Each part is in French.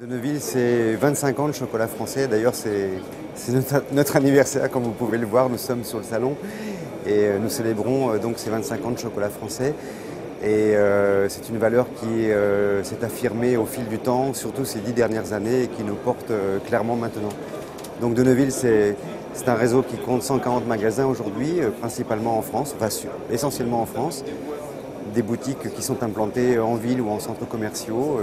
De Neuville, c'est 25 ans de chocolat français. D'ailleurs, c'est notre anniversaire, comme vous pouvez le voir. Nous sommes sur le salon et nous célébrons donc ces 25 ans de chocolat français. Et c'est une valeur qui s'est affirmée au fil du temps, surtout ces 10 dernières années, et qui nous porte clairement maintenant. Donc de Neuville, c'est un réseau qui compte 140 magasins aujourd'hui, principalement en France, enfin essentiellement en France. Des boutiques qui sont implantées en ville ou en centres commerciaux.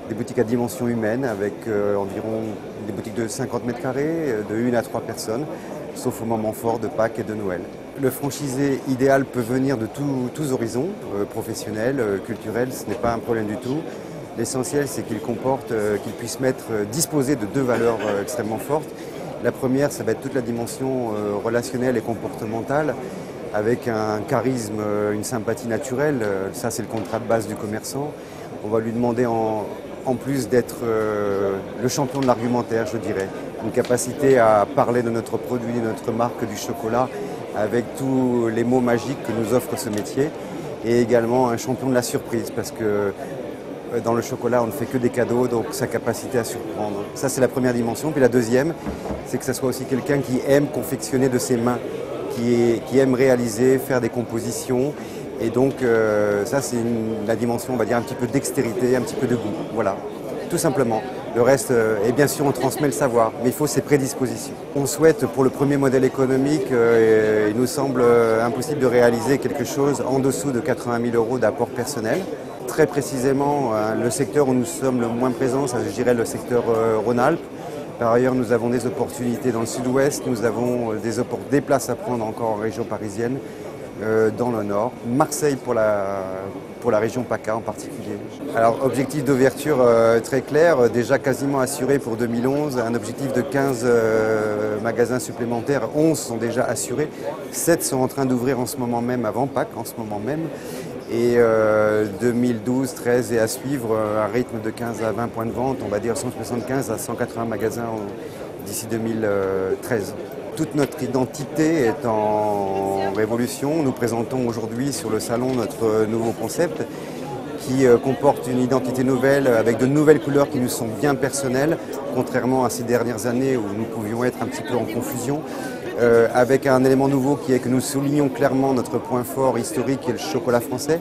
Des boutiques à dimension humaine avec environ des boutiques de 50 mètres carrés, de 1 à 3 personnes, sauf au moment fort de Pâques et de Noël. Le franchisé idéal peut venir de tous horizons, professionnels, culturels, ce n'est pas un problème du tout. L'essentiel, c'est qu'il puisse disposer de deux valeurs extrêmement fortes. La première, ça va être toute la dimension relationnelle et comportementale, avec un charisme, une sympathie naturelle. Ça, c'est le contrat de base du commerçant. On va lui demander en plus d'être le champion de l'argumentaire, je dirais. Une capacité à parler de notre produit, de notre marque du chocolat, avec tous les mots magiques que nous offre ce métier. Et également un champion de la surprise, parce que dans le chocolat, on ne fait que des cadeaux, donc sa capacité à surprendre. Ça, c'est la première dimension. Puis la deuxième, c'est que ce soit aussi quelqu'un qui aime confectionner de ses mains, qui aime réaliser, faire des compositions. Et donc ça, c'est la dimension, on va dire, un petit peu dextérité, un petit peu de goût. Voilà, tout simplement. Le reste, et bien sûr, on transmet le savoir, mais il faut ses prédispositions. On souhaite, pour le premier modèle économique, il nous semble impossible de réaliser quelque chose en dessous de 80 000 € d'apport personnel. Très précisément, le secteur où nous sommes le moins présents, ça, je dirais le secteur Rhône-Alpes. Par ailleurs, nous avons des opportunités dans le sud-ouest, nous avons des places à prendre encore en région parisienne, dans le nord, Marseille pour la région PACA en particulier. Alors, objectif d'ouverture très clair, déjà quasiment assuré pour 2011, un objectif de 15 magasins supplémentaires, 11 sont déjà assurés, 7 sont en train d'ouvrir en ce moment même, avant Pâques en ce moment même, et 2012, 13 et à suivre, un rythme de 15 à 20 points de vente, on va dire 175 à 180 magasins d'ici 2013. Toute notre identité est en révolution. Nous présentons aujourd'hui sur le salon notre nouveau concept qui comporte une identité nouvelle avec de nouvelles couleurs qui nous sont bien personnelles, contrairement à ces dernières années où nous pouvions être un petit peu en confusion. Avec un élément nouveau qui est que nous soulignons clairement notre point fort historique qui est le chocolat français.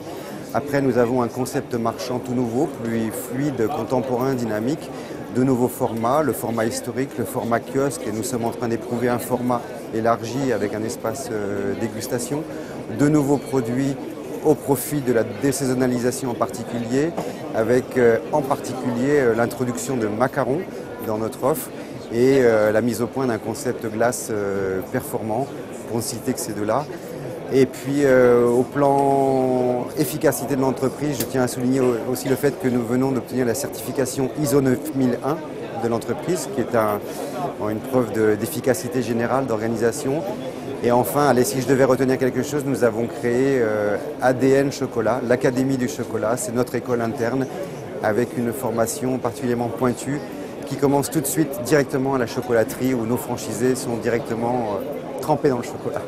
Après, nous avons un concept marchand tout nouveau, plus fluide, contemporain, dynamique. De nouveaux formats, le format historique, le format kiosque, et nous sommes en train d'éprouver un format élargi avec un espace dégustation. De nouveaux produits au profit de la désaisonnalisation en particulier, avec en particulier l'introduction de macarons dans notre offre et la mise au point d'un concept glace performant, pour ne citer que ces deux-là. Et puis au plan efficacité de l'entreprise, je tiens à souligner aussi le fait que nous venons d'obtenir la certification ISO 9001 de l'entreprise, qui est une preuve d'efficacité générale d'organisation. Et enfin, allez, si je devais retenir quelque chose, nous avons créé ADN Chocolat, l'Académie du chocolat. C'est notre école interne avec une formation particulièrement pointue qui commence tout de suite directement à la chocolaterie où nos franchisés sont directement trempés dans le chocolat.